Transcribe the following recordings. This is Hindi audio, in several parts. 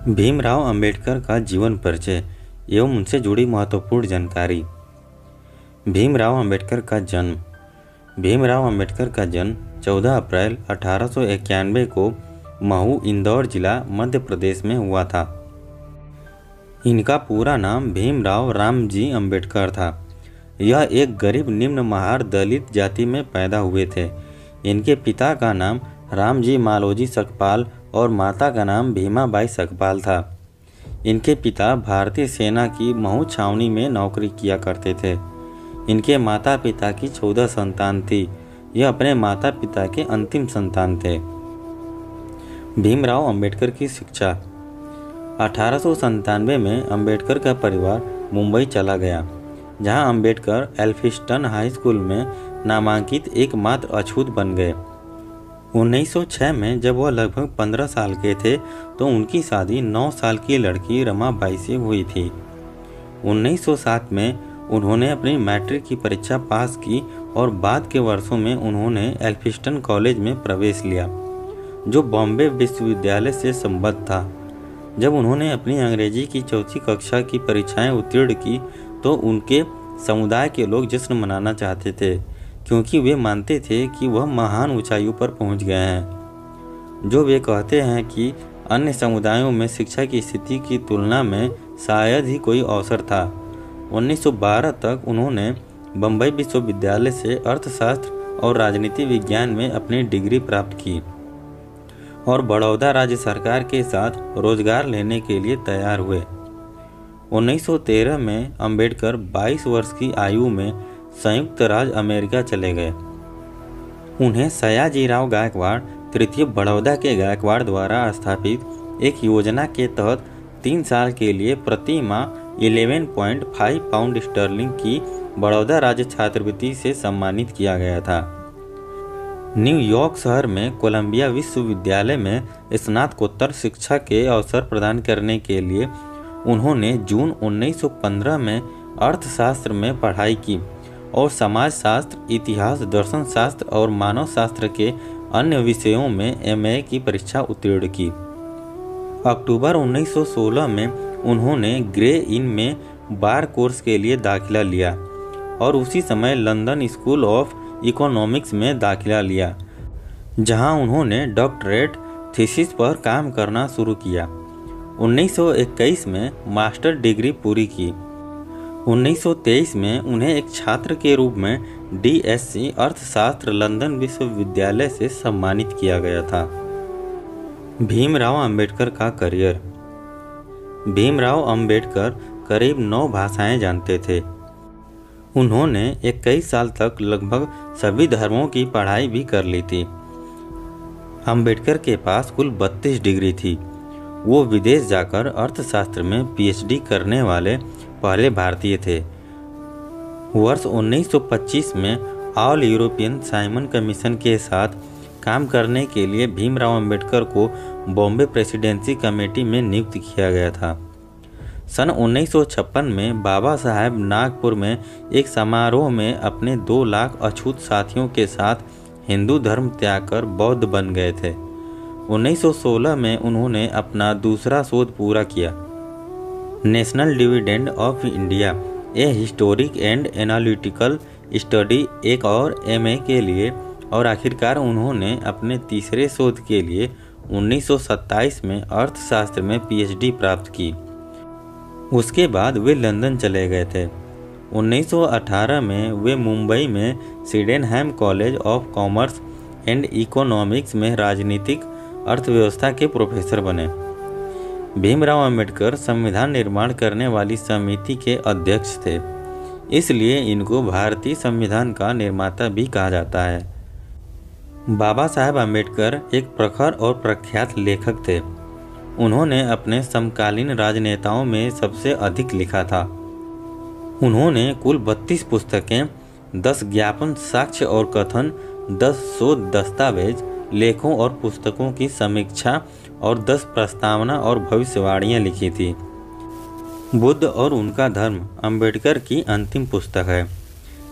भीमराव अंबेडकर का जीवन परिचय एवं उनसे जुड़ी महत्वपूर्ण जानकारी। भीमराव अंबेडकर का जन्म। भीमराव अंबेडकर का जन्म 14 अप्रैल 1891 को महू, इंदौर जिला, मध्य प्रदेश में हुआ था। इनका पूरा नाम भीमराव रामजी अंबेडकर था। यह एक गरीब निम्न महार दलित जाति में पैदा हुए थे। इनके पिता का नाम रामजी मालोजी सकपाल और माता का नाम भीमाबाई सकपाल था। इनके पिता भारतीय सेना की महू छावनी में नौकरी किया करते थे। इनके माता पिता की 14 संतान थी। यह अपने माता पिता के अंतिम संतान थे। भीमराव अंबेडकर की शिक्षा। 1897 में अंबेडकर का परिवार मुंबई चला गया, जहां अंबेडकर एल्फिंस्टन हाई स्कूल में नामांकित एकमात्र अछूत बन गए। 1906 में जब वह लगभग 15 साल के थे तो उनकी शादी 9 साल की लड़की रमाबाई से हुई थी। 1907 में उन्होंने अपनी मैट्रिक की परीक्षा पास की और बाद के वर्षों में उन्होंने एल्फिंस्टन कॉलेज में प्रवेश लिया, जो बॉम्बे विश्वविद्यालय से संबद्ध था। जब उन्होंने अपनी अंग्रेजी की 4वीं कक्षा की परीक्षाएं उत्तीर्ण की तो उनके समुदाय के लोग जश्न मनाना चाहते थे, क्योंकि वे मानते थे कि वह महान ऊंचाइयों पर पहुंच गए हैं। जो वे कहते हैं कि अन्य समुदायों में शिक्षा की स्थिति की तुलना में शायद ही कोई अवसर था। 1912 तक उन्होंने बम्बई विश्वविद्यालय से अर्थशास्त्र और राजनीति विज्ञान में अपनी डिग्री प्राप्त की और बड़ौदा राज्य सरकार के साथ रोजगार लेने के लिए तैयार हुए। 1913 में अंबेडकर 22 वर्ष की आयु में संयुक्त राज्य अमेरिका चले गए। उन्हें सयाजीराव गायकवाड़ तृतीय बड़ौदा के गायकवाड़ द्वारा स्थापित एक योजना के तहत 3 साल के लिए प्रति माह 11.5 पाउंड स्टर्लिंग की बड़ौदा राज्य छात्रवृत्ति से सम्मानित किया गया था। न्यूयॉर्क शहर में कोलंबिया विश्वविद्यालय में स्नातकोत्तर शिक्षा के अवसर प्रदान करने के लिए उन्होंने जून 1915 में अर्थशास्त्र में पढ़ाई की और समाजशास्त्र, इतिहास, दर्शन शास्त्र और मानव शास्त्र के अन्य विषयों में एमए की परीक्षा उत्तीर्ण की। अक्टूबर 1916 में उन्होंने ग्रे इन में बार कोर्स के लिए दाखिला लिया और उसी समय लंदन स्कूल ऑफ इकोनॉमिक्स में दाखिला लिया, जहां उन्होंने डॉक्टरेट थीसिस पर काम करना शुरू किया। 1921 में मास्टर डिग्री पूरी की। 1923 में उन्हें एक छात्र के रूप में डीएससी अर्थशास्त्र लंदन विश्वविद्यालय से सम्मानित किया गया था। भीमराव अंबेडकर का करियर। भीमराव अंबेडकर करीब 9 भाषाएं जानते थे। उन्होंने 21 साल तक लगभग सभी धर्मों की पढ़ाई भी कर ली थी। अंबेडकर के पास कुल 32 डिग्री थी। वो विदेश जाकर अर्थशास्त्र में पीएचडी करने वाले पहले भारतीय थे। वर्ष 1925 में ऑल यूरोपियन साइमन कमीशन के साथ काम करने के लिए भीमराव अंबेडकर को बॉम्बे प्रेसिडेंसी कमेटी में नियुक्त किया गया था। सन 1956 में बाबा साहेब नागपुर में एक समारोह में अपने 2 लाख अछूत साथियों के साथ हिंदू धर्म त्याग कर बौद्ध बन गए थे। 1916 में उन्होंने अपना दूसरा शोध पूरा किया, national dividend of India, A historic and analytical study, एक और एमए के लिए, और आखिरकार उन्होंने अपने तीसरे शोध के लिए 1927 में अर्थशास्त्र में पीएचडी प्राप्त की। उसके बाद वे लंदन चले गए थे। 1918 में वे मुंबई में Sydenham college of commerce and economics में राजनीतिक अर्थव्यवस्था के प्रोफेसर बने। भीमराव अंबेडकर संविधान निर्माण करने वाली समिति के अध्यक्ष थे, इसलिए इनको भारतीय संविधान का निर्माता भी कहा जाता है। बाबा साहेब अंबेडकर एक प्रखर और प्रख्यात लेखक थे। उन्होंने अपने समकालीन राजनेताओं में सबसे अधिक लिखा था। उन्होंने कुल 32 पुस्तकें, 10 ज्ञापन, साक्ष्य और कथन, 10 शोध दस्तावेज, लेखों और पुस्तकों की समीक्षा और 10 प्रस्तावना और भविष्यवाणियां लिखी थी। बुद्ध और उनका धर्म अंबेडकर की अंतिम पुस्तक है।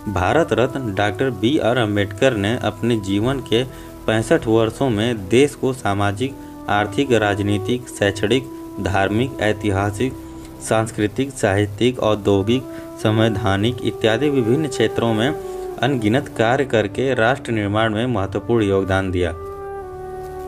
Bharat Ratna doctor B R. अंबेडकर ने अपने जीवन के 65 वर्षों में देश को सामाजिक, आर्थिक, राजनीतिक, शैक्षणिक, धार्मिक, ऐतिहासिक, सांस्कृतिक, साहित्यिक, औद्योगिक, संवैधानिक इत्यादि विभिन्न क्षेत्रों में अनगिनत कार्य करके राष्ट्र निर्माण में महत्वपूर्ण योगदान दिया।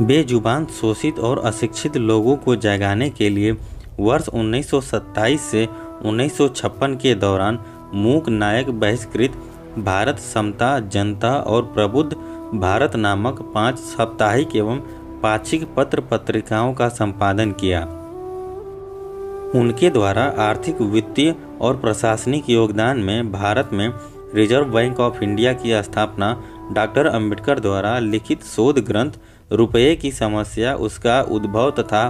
बेजुबान, शोषित और अशिक्षित लोगों को जगाने के लिए वर्ष 1927 से 1956 के दौरान मूक नायक बहिष्कृत भारत समता, जनता और प्रबुद्ध भारत नामक 5 साप्ताहिक एवं पाक्षिक पत्र पत्रिकाओं का संपादन किया। उनके द्वारा आर्थिक, वित्तीय और प्रशासनिक योगदान में भारत में रिजर्व बैंक ऑफ इंडिया की स्थापना, डॉक्टर अंबेडकर द्वारा लिखित शोध ग्रंथ रुपये की समस्या, उसका उद्भव तथा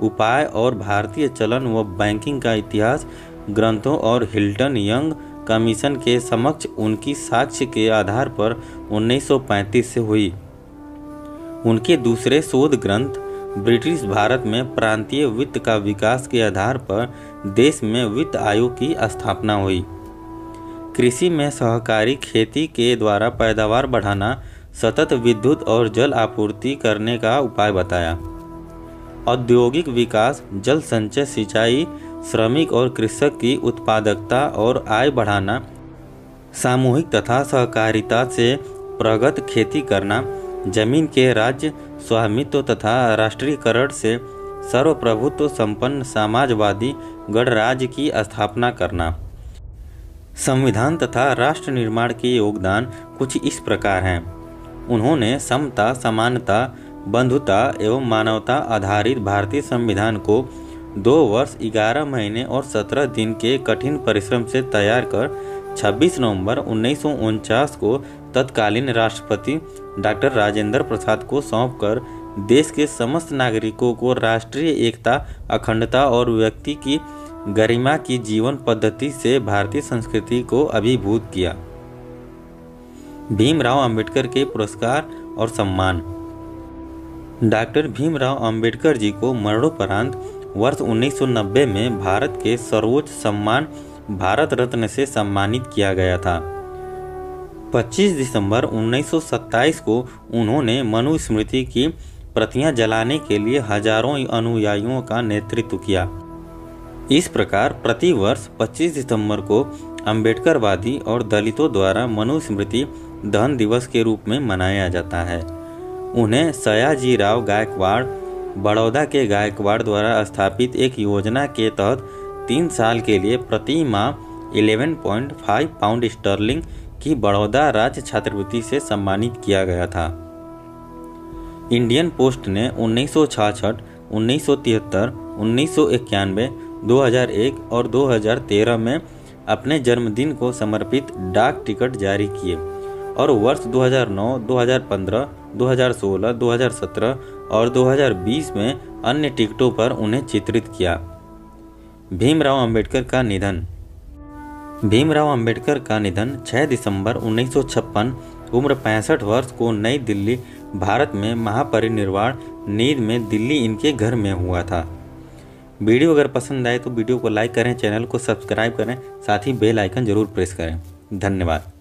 उपाय और भारतीय चलन व बैंकिंग का इतिहास ग्रंथों और हिल्टन यंग कमीशन के समक्ष उनकी साक्ष्य के आधार पर 1935 से हुई। उनके दूसरे शोध ग्रंथ ब्रिटिश भारत में प्रांतीय वित्त का विकास के आधार पर देश में वित्त आयोग की स्थापना हुई। कृषि में सहकारी खेती के द्वारा पैदावार बढ़ाना, सतत विद्युत और जल आपूर्ति करने का उपाय बताया। औद्योगिक विकास, जल संचय, सिंचाई, श्रमिक और कृषक की उत्पादकता और आय बढ़ाना, सामूहिक तथा सहकारिता से प्रगत खेती करना, जमीन के राज्य स्वामित्व तथा राष्ट्रीयकरण से सर्वप्रभुत्व संपन्न समाजवादी गणराज्य की स्थापना करना। संविधान तथा राष्ट्र निर्माण के योगदान कुछ इस प्रकार हैं। उन्होंने समता, समानता, बंधुता एवं मानवता आधारित भारतीय संविधान को 2 वर्ष 11 महीने और 17 दिन के कठिन परिश्रम से तैयार कर 26 नवंबर 1949 को तत्कालीन राष्ट्रपति डॉक्टर राजेंद्र प्रसाद को सौंपकर देश के समस्त नागरिकों को राष्ट्रीय एकता, अखंडता और व्यक्ति की गरिमा की जीवन पद्धति से भारतीय संस्कृति को अभिभूत किया। भीमराव अंबेडकर के पुरस्कार और सम्मान। डॉक्टर भीमराव अंबेडकर जी को मरणोपरांत वर्ष 1990 में भारत के सर्वोच्च सम्मान भारत रत्न से सम्मानित किया गया था। 25 दिसंबर 1927 को उन्होंने मनुस्मृति की प्रतियां जलाने के लिए हजारों अनुयायियों का नेतृत्व किया। इस प्रकार प्रतिवर्ष 25 दिसंबर को अंबेडकरवादी और दलितों द्वारा मनुस्मृति दहन दिवस के रूप में मनाया जाता है। उन्हें सयाजीराव गायकवाड़, बड़ौदा के गायकवाड़ द्वारा स्थापित एक योजना के तहत 3 साल के लिए प्रति माह 11.5 पाउंड स्टर्लिंग की बड़ौदा राज्य छात्रवृत्ति से सम्मानित किया गया था। इंडियन पोस्ट ने 1966, 1973, 1991, 2001 और 2013 में अपने जन्मदिन को समर्पित डाक टिकट जारी किए और वर्ष 2009, 2015, 2016, 2017 और 2020 में अन्य टिकटों पर उन्हें चित्रित किया। भीमराव अंबेडकर का निधन। भीमराव अंबेडकर का निधन 6 दिसंबर 1956 उम्र 65 वर्ष को नई दिल्ली, भारत में महापरिनिर्वाण नींद में दिल्ली इनके घर में हुआ था। वीडियो अगर पसंद आए तो वीडियो को लाइक करें, चैनल को सब्सक्राइब करें, साथ ही बेल आइकन जरूर प्रेस करें। धन्यवाद।